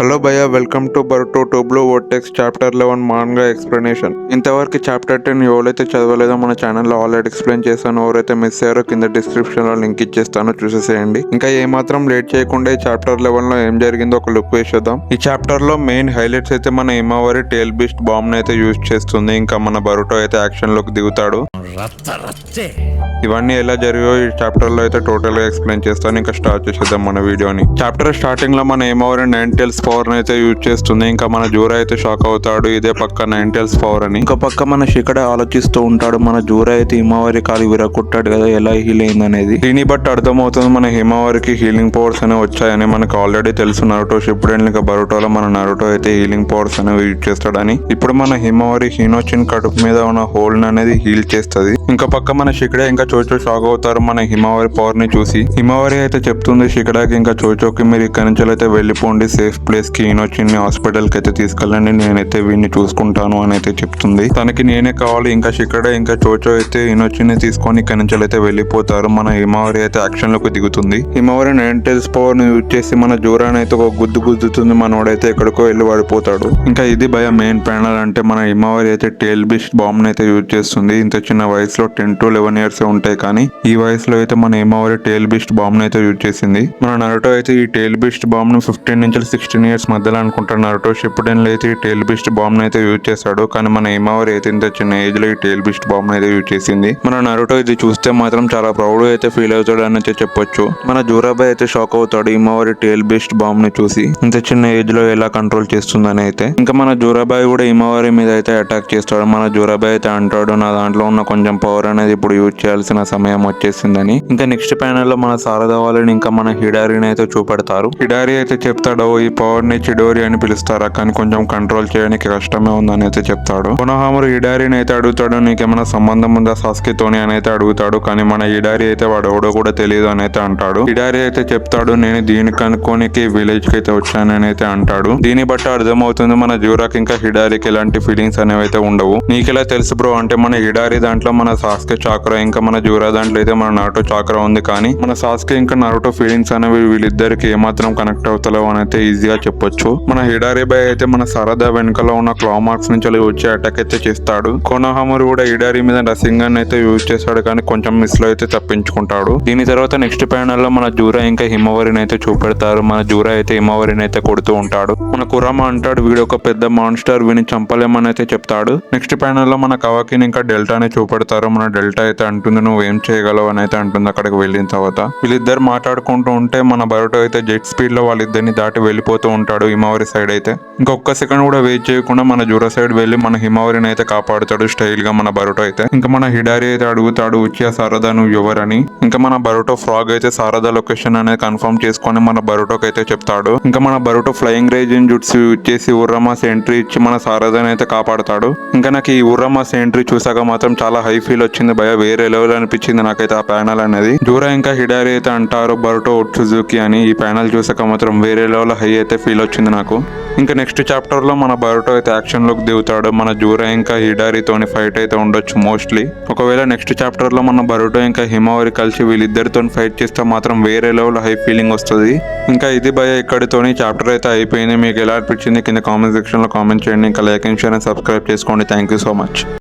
Hello భయ్య, welcome to Boruto two blue vortex chapter 11 manga explanation. ఇంతవరకు chapter 10 ఎవరైతే చదవలేదో మన ఛానల్లో ఆల్రెడీ ఎక్స్ప్లెయిన్ చేస్తాను. ఎవరైతే మిస్ అయ్యారో కింద డిస్క్రిప్షన్ లో లింక్ ఇచ్చేస్తాను, చూసేసేయండి. ఇంకా ఏమాత్రం లేట్ చేయకుండా ఈ చాప్టర్ 11 లో ఏం జరిగిందో ఒక లుక్ వేసేద్దాం. ఈ చాప్టర్ లో మెయిన్ హైలైట్స్ అయితే మన హిమవారి టేల్ బీస్ట్ బాంబ్ అయితే యూజ్ చేస్తుంది. ఇంకా మన బరుటో అయితే యాక్షన్ లోకి దిగుతాడు. ఇవన్నీ ఎలా జరిగాయో ఈ చాప్టర్ లో అయితే టోటల్ గా ఎక్స్ప్లెయిన్ చేస్తాను. ఇంకా స్టార్ట్ చేసేద్దాం మన వీడియోని. చాప్టర్ స్టార్టింగ్ లో మన హిమవారి 9 టైల్స్ పవర్ అయితే యూజ్ చేస్తుంది. ఇంకా మన జూరా అయితే షాక్ అవుతాడు, ఇదే పక్క 9 టైల్స్ పవర్ అని. ఇంకో పక్క మన శిఖడే ఆలోచిస్తూ ఉంటాడు, మన జూరా అయితే హిమవారి కాలు విరగొట్టాడు కదా, ఎలా హీల్ అయింది అనేది. దీన్ని బట్టి అర్థమవుతుంది మన హిమవారికి హీలింగ్ పవర్స్ అనేవి వచ్చాయని. మనకు ఆల్రెడీ తెలుసు నరుటో షిప్పుడెన్ ఇంకా బరుటోలో మన నరుటో అయితే హీలింగ్ పవర్స్ అనేవి యూజ్ చేస్తాడని. ఇప్పుడు మన హిమవారి హినోచిన్ కడుపు మీద ఉన్న హోల్ అనేది హీల్ చేస్తుంది. ఇంకో పక్క మన శిఖడే ఇంకా చోచో షాక్ అవుతారు మన హిమవారి పవర్ ని చూసి. హిమవారి అయితే చెప్తుంది శిఖడాకి ఇంకా చోచోకి, మీరు ఇక్కడి నుంచి అయితే వెళ్ళిపోండి, సేఫ్ ప్లేస్ కి హినోచిన్ ని హాస్పిటల్ కి అయితే తీసుకెళ్ళండి, నేనైతే వీడిని చూసుకుంటాను అని అయితే చెప్తుంది. తనకి నేనే కావాలి. ఇంకా శిఖడే ఇంకా చోచో అయితే హినోచిన్ ని తీసుకొని ఇక్కడి నుంచి అయితే వెళ్ళిపోతారు. మన హిమవారి అయితే యాక్షన్ లోకి దిగుతుంది. హిమవారి 9 టైల్స్ పవర్ ని యూజ్ చేసి మన జూరాన్ అయితే ఒక గుద్దుతుంది. మనోడైతే ఎక్కడికో వెళ్ళి పడిపోతాడు. ఇంకా ఇది భయ మెయిన్ ప్యానల్ అంటే మన హిమవారి అయితే టేల్ బీస్ట్ బాంబ్ అయితే యూజ్ చేస్తుంది. ఇంత చిన్న వయసులో 10 to 11 ఇయర్స్ ఉంటాయి, కానీ ఈ వయసులో అయితే మన హిమవారి టేల్ బీస్ట్ బాంబ్ అయితే యూజ్ చేసింది. మన నరుటో అయితే ఈ టేల్ బీస్ట్ బాంబ్ ను 15 నుంచి 16 ఇయర్స్ మధ్యలో అనుకుంటారు. నరుటో షిప్పుడెన్ అయితే ఈ టేల్ బీస్ట్ బాంబ్ అయితే యూజ్ చేశాడు, కానీ మన హిమవారి అయితే ఇంత చిన్న ఏజ్ లో ఈ టేల్ బీస్ట్ బాంబ్ అయితే యూజ్ చేసింది. మన నరుటో ఇది చూస్తే మాత్రం చాలా ప్రౌడ్ అయితే ఫీల్ అవుతాడు అని అయితే చెప్పొచ్చు. మన జూరాబాయ్ అయితే షాక్ అవుతాడు హిమవారి టేల్ బీస్ట్ బాంబ్ ని చూసి, ఇంత చిన్న ఏజ్ లో ఎలా కంట్రోల్ చేస్తుందని అయితే. ఇంకా మన జూరాబాయ్ కూడా హిమవారి మీద అయితే అటాక్ చేస్తాడు. మన జూరాబాయ్ అయితే అంటాడు, నా దాంట్లో ఉన్న కొంచెం పవర్ అనేది ఇప్పుడు యూజ్ చేయాల్సిన సమయం వచ్చేసిందని. ఇంకా నెక్స్ట్ ప్యానల్ లో మన సారదా వాళ్ళని ఇంకా మన హిడారిని అయితే చూపెడతారు. హిడారి అయితే చెప్తాడు, ఈ పవర్ ని చిడోరి అని పిలుస్తారా, కానీ కొంచెం కంట్రోల్ చేయడానికి కష్టమే ఉందని అయితే చెప్తాడు. కొనోహామరు హిడారిని అయితే అడుగుతాడు, నీకేమైనా సంబంధం ఉందా సాస్కితోని అని అయితే అడుగుతాడు. కానీ మన హిడారి అయితే వాడు ఎవడో కూడా తెలియదు అని అయితే అంటాడు. హిడారి అయితే చెప్తాడు, నేను దీన్ని కనుక్కోనికి విలేజ్ కి అయితే వచ్చానని అయితే అంటాడు. దీన్ని బట్టి అర్థమవుతుంది మన జూరాకి ఇంకా హిడారికి ఎలాంటి ఫీలింగ్స్ అనేవి అయితే ఉండవు. నీకెలా తెలుసు బ్రో అంటే, మన హిడారి దాంట్లో మన సాస్కే చాక్రా, ఇంకా మన జూరా దాంట్లో అయితే మన నారుటో చాక్రా ఉంది, కానీ మన సాస్కే ఇంకా నారుటో ఫీలింగ్స్ అనేవి వీళ్ళిద్దరికి ఏమాత్రం కనెక్ట్ అవుతలేవు అని అయితే ఈజీగా చెప్పొచ్చు. మన హిడారి బాయ్ అయితే మన సారదా వెనకాల ఉన్న క్లా మార్క్స్ నుంచి వచ్చి అటాక్ అయితే చేస్తాడు. కొనోహామరు కూడా హిడారి మీద రసింగన్ అయితే యూజ్ చేస్తాడు, కానీ కొంచెం మిస్ లో అయితే తప్పించుకుంటాడు. దీని తర్వాత నెక్స్ట్ ప్యానల్ లో మన జూరా ఇంకా హిమవారిని అయితే చూపెడతారు. మన జూరా అయితే హిమవారిని అయితే కొడుతూ ఉంటాడు. మన కురామా అంటాడు, వీడు ఒక పెద్ద మాన్స్టర్, వీని చంపలేమని అయితే చెప్తాడు. నెక్స్ట్ ప్యానల్ లో మన కవాకిని ఇంకా డెల్టాని చూపెడతారు. మన డెల్టా అయితే అంటుంది, నువ్వు ఏం చేయగలవు అని అయితే అంటుంది. అక్కడికి వెళ్ళిన తర్వాత వీళ్ళిద్దరు మాట్లాడుకుంటూ ఉంటే మన బరుటో అయితే జెట్ స్పీడ్ లో వాళ్ళిద్దరిని దాటి వెళ్ళిపోతూ ఉంటాడు హిమవారి సైడ్ అయితే. ఇంకొక సెకండ్ కూడా వెయిట్ చేయకుండా మన జూరా సైడ్ వెళ్ళి మన హిమవారిని అయితే కాపాడుతాడు స్టైల్ గా మన బరుటో అయితే. ఇంకా మన హిడారి అయితే అడుగుతాడు, ఉచియా సారదా నువ్వు ఎవరని. ఇంకా మన బరుటో ఫ్రాగ్ అయితే సారదా లొకేషన్ అనేది కన్ఫర్మ్ చేసుకొని మన బరుటోకి అయితే చెప్తాడు. ఇంకా మన బరుటో ఫ్లయింగ్ రేజిన్ జుట్స్ యూజ్ చేసి ఉర్రమాస్ ఎంట్రీ ఇచ్చి మన సారదాని అయితే కాపాడుతాడు. ఇంకా నాకు ఈ ఉర్రమాస్ ఎంట్రీ చూసాక మాత్రం చాలా హై ఫీల్ వచ్చింది భయ, వేరే లెవెల్ అనిపించింది నాకైతే ఆ ప్యానల్ అనేది. జూరా ఇంకా హిడారి అయితే అంటారు బరుటో ఒట్సుజుకి అని. ఈ ప్యానల్ చూసాక మాత్రం వేరే లెవెల్ హై అయితే ఫీల్ వచ్చింది నాకు. ఇంకా నెక్స్ట్ చాప్టర్ లో మన బరుటో అయితే యాక్షన్ లోకి దిగుతాడు. మన జూరా ఇంకా హిడారితోని ఫైట్ అయితే ఉండొచ్చు మోస్ట్లీ. ఒకవేళ నెక్స్ట్ చాప్టర్ లో మన బరుటో ఇంకా హిమవారి కలిసి వీళ్ళిద్దరితో ఫైట్ చేస్తే మాత్రం వేరే లెవెల్ హై ఫీలింగ్ వస్తుంది. ఇంకా ఇది భయ ఇక్కడితోని చాప్టర్ అయితే అయిపోయింది. మీకు ఎలా అనిపించింది కింద కామెంట్ సెక్షన్ లో కామెంట్ చేయండి. ఇంకా like and share and subscribe చేసుకోండి. Thank you so much.